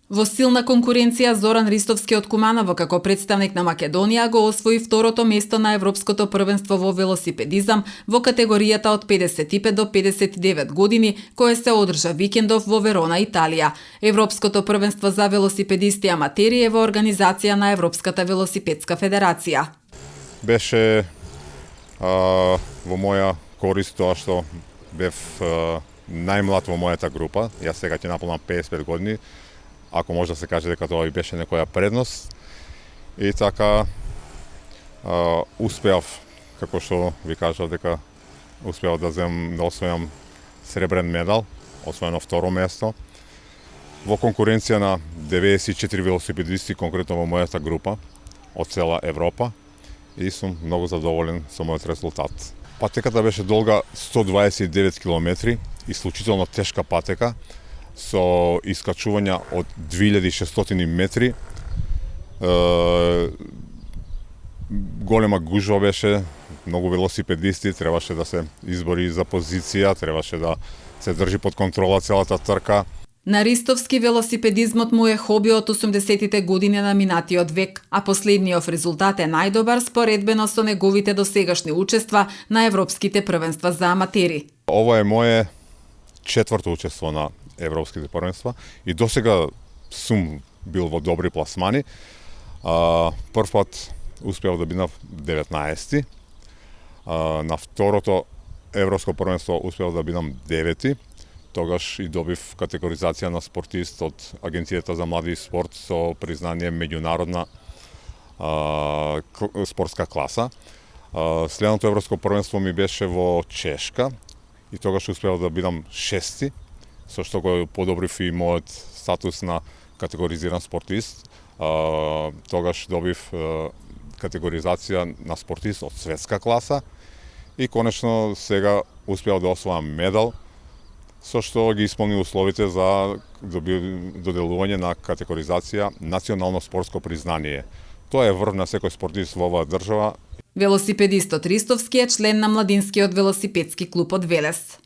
Во силна конкуренција, Зоран Ристовски од Куманово како представник на Македонија го освои второто место на Европското првенство во велосипедизам во категоријата од 55 до 59 години, кое се одржа викендов во Верона, Италија. Европското првенство за велосипедисти аматери е во организација на Европската велосипедска федерација. Беше во моја корист тоа што бев најмлад во мојата група. Јас сега ќе наполнам 55 години. Ако може да се каже дека тоа беше некоја предност. И така успеав, како што ви кажав, дека успеав да освојам сребрен медал, освоено второ место, во конкуренција на 94 велосипедисти, конкретно во мојата група, од цела Европа, и сум многу задоволен со мојот резултат. Патеката беше долга 129 километри, исклучително тешка патека, со искачувања од 2600 метри. Голема гужва беше, многу велосипедисти, требаше да се избори за позиција, требаше да се држи под контрола целата трка. На Ристовски велосипедизмот му е хоби од 80-тите години на минатиот век, а последниот резултат е најдобар споредбено со неговите досегашни учества на европските првенства за аматери. Ова е моје четврто учество на европските првенства и досега сум бил во добри пласмани. Прв пат успеав да бидам 19-ти. На второто европско првенство успеав да бидам 9-ти. Тогаш и добив категоризација на спортист од Агенцијата за млади и спорт со признание меѓународна спортска класа. Следното европско првенство ми беше во Чешка и тогаш успеав да бидам 6-ти, со што го подобрив и мојот статус на категоризиран спортист. Тогаш добив категоризација на спортист од светска класа и конечно сега успеав да освојам медал, со што ги исполни условите за доделување на категоризација национално спортско признание. Тоа е врв на секој спортист во оваа држава. Велосипедистот Ристовски е член на младинскиот велосипедски клуб од Велес.